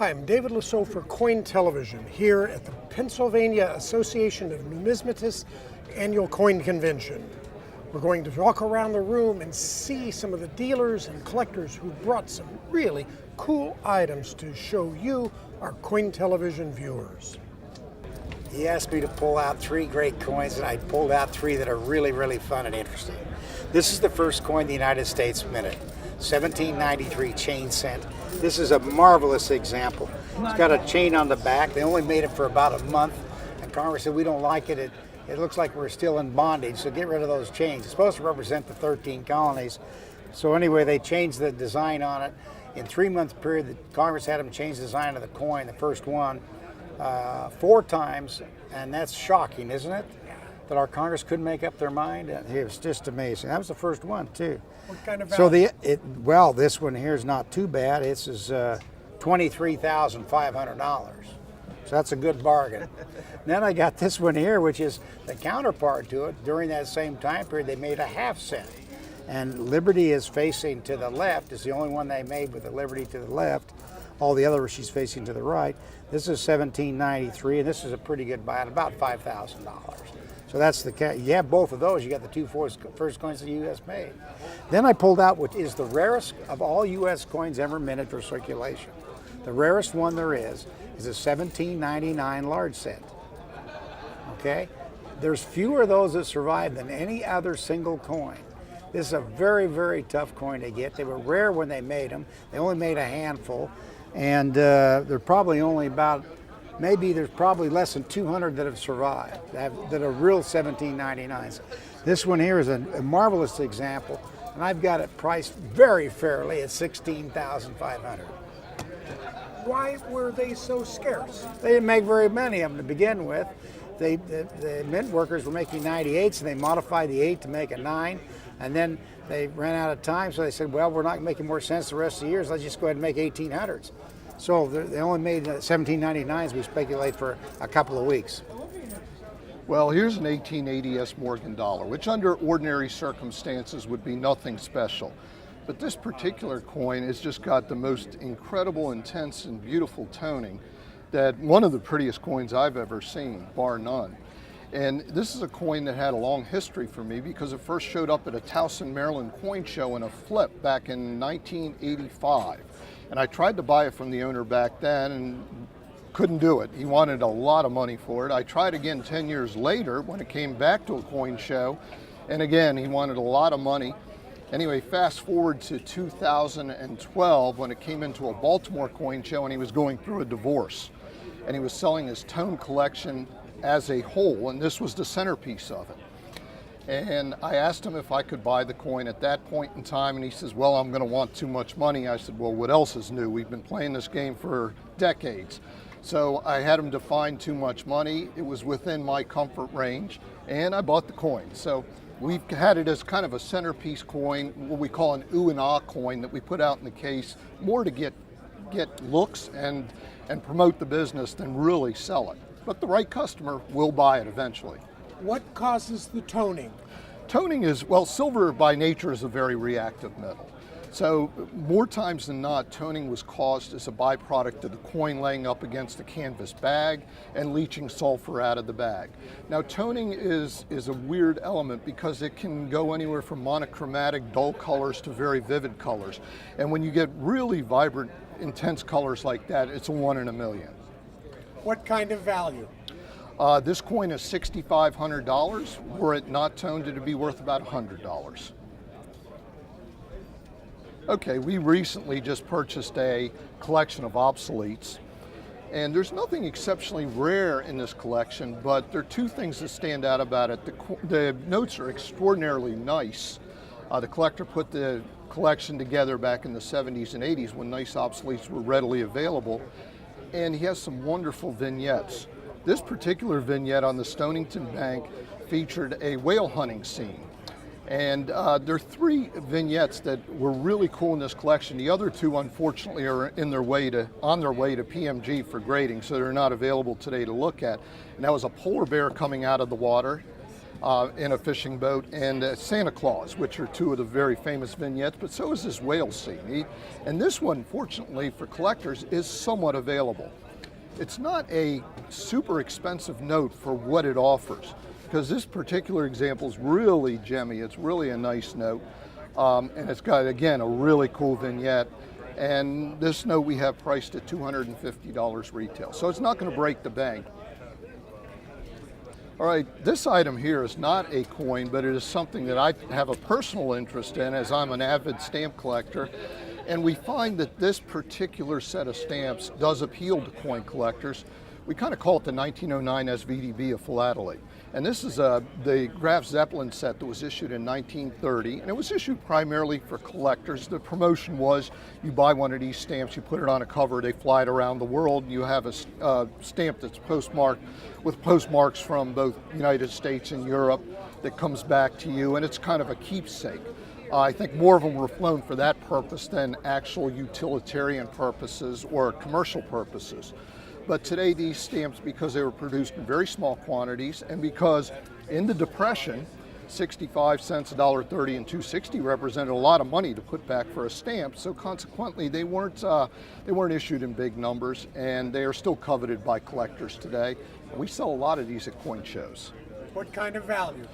Hi, I'm David Lisot for CoinTelevision here at the Pennsylvania Association of Numismatists annual coin convention. We're going to walk around the room and see some of the dealers and collectors who brought some really cool items to show you, our CoinTelevision viewers. He asked me to pull out 3 great coins, and I pulled out 3 that are really, really fun and interesting. This is the first coin the United States minted, 1793 chain cent. This is a marvelous example. It's got a chain on the back. They only made it for about a month, and Congress said, we don't like it. It looks like we're still in bondage, so get rid of those chains. It's supposed to represent the 13 colonies. So anyway, they changed the design on it. In 3-month period, Congress had them change the design of the coin, the first one, 4 times, and that's shocking, isn't it? That our Congress couldn't make up their mind. It was just amazing. That was the first one too. What kind of value? So well, this one here is not too bad. This is $23,500. So that's a good bargain. Then I got this one here, which is the counterpart to it. During that same time period, they made a ½ cent. And Liberty is facing to the left. It's the only one they made with the Liberty to the left. All the other, she's facing to the right. This is 1793, and this is a pretty good buy at about $5,000. So that's you have both of those. You got the 2 first coins the U.S. made. Then I pulled out what is the rarest of all U.S. coins ever minted for circulation. The rarest one there is a 1799 large cent. Okay? There's fewer of those that survive than any other single coin. This is a very, very tough coin to get. They were rare when they made them. They only made a handful. And they're probably only there's probably less than 200 that have survived, that are real 1799s. This one here is a marvelous example, and I've got it priced very fairly at $16,500. Why were they so scarce? They didn't make very many of them to begin with. The mint workers were making 98s, and they modified the 8 to make a 9, and then they ran out of time, so they said, well, we're not making more sense the rest of the years, let's just go ahead and make 1800s. So they only made 1799s, we speculate, for a couple of weeks. Well, here's an 1880 S. Morgan dollar, which under ordinary circumstances would be nothing special. But this particular coin has just got the most incredible, intense, and beautiful toning that one of the prettiest coins I've ever seen, bar none. And this is a coin that had a long history for me because it first showed up at a Towson, Maryland coin show in a flip back in 1985. And I tried to buy it from the owner back then and couldn't do it. He wanted a lot of money for it. I tried again 10 years later when it came back to a coin show, and again, he wanted a lot of money. Anyway, fast forward to 2012 when it came into a Baltimore coin show and he was going through a divorce. And he was selling his tone collection as a whole, and this was the centerpiece of it. And I asked him if I could buy the coin at that point in time, and he says, well, I'm going to want too much money. I said, well, what else is new? We've been playing this game for decades. So I had him define too much money. It was within my comfort range, and I bought the coin. So we've had it as kind of a centerpiece coin, what we call an ooh and ah coin that we put out in the case, more to get looks and promote the business than really sell it. But the right customer will buy it eventually. What causes the toning? Toning is, well, silver by nature is a very reactive metal. So more times than not, toning was caused as a byproduct of the coin laying up against a canvas bag and leaching sulfur out of the bag. Now toning is a weird element because it can go anywhere from monochromatic dull colors to very vivid colors. And when you get really vibrant, intense colors like that, it's a 1 in a million. What kind of value? This coin is $6,500. Were it not toned, it'd be worth about $100. Okay, we recently just purchased a collection of obsoletes, and there's nothing exceptionally rare in this collection, but there are 2 things that stand out about it. The notes are extraordinarily nice. The collector put the collection together back in the 70s and 80s when nice obsoletes were readily available, and he has some wonderful vignettes. This particular vignette on the Stonington bank featured a whale hunting scene. And there are 3 vignettes that were really cool in this collection. The other 2, unfortunately, are on their way to PMG for grading, so they're not available today to look at. And that was a polar bear coming out of the water, in a fishing boat, and Santa Claus, which are two of the very famous vignettes, but so is this whale scene. And this one, fortunately for collectors, is somewhat available. It's not a super expensive note for what it offers, because this particular example is really gemmy. It's really a nice note, and it's got, again, a really cool vignette. And this note we have priced at $250 retail, so it's not going to break the bank. All right, this item here is not a coin, but it is something that I have a personal interest in, as I'm an avid stamp collector. And we find that this particular set of stamps does appeal to coin collectors. We kind of call it the 1909 SVDB of philately. And this is the Graf Zeppelin set that was issued in 1930, and it was issued primarily for collectors. The promotion was you buy one of these stamps, you put it on a cover, they fly it around the world, and you have a stamp that's postmarked with postmarks from both United States and Europe that comes back to you, and it's kind of a keepsake. I think more of them were flown for that purpose than actual utilitarian purposes or commercial purposes. But today these stamps, because they were produced in very small quantities, and because in the Depression, 65 cents, $1.30, and $2.60 represented a lot of money to put back for a stamp, so consequently they weren't issued in big numbers, and they are still coveted by collectors today. We sell a lot of these at coin shows. What kind of value?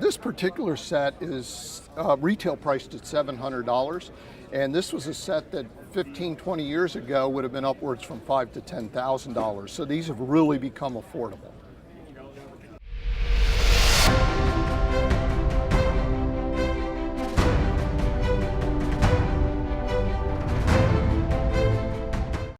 This particular set is retail priced at $700, and this was a set that 15, 20 years ago would have been upwards from $5,000 to $10,000. So these have really become affordable.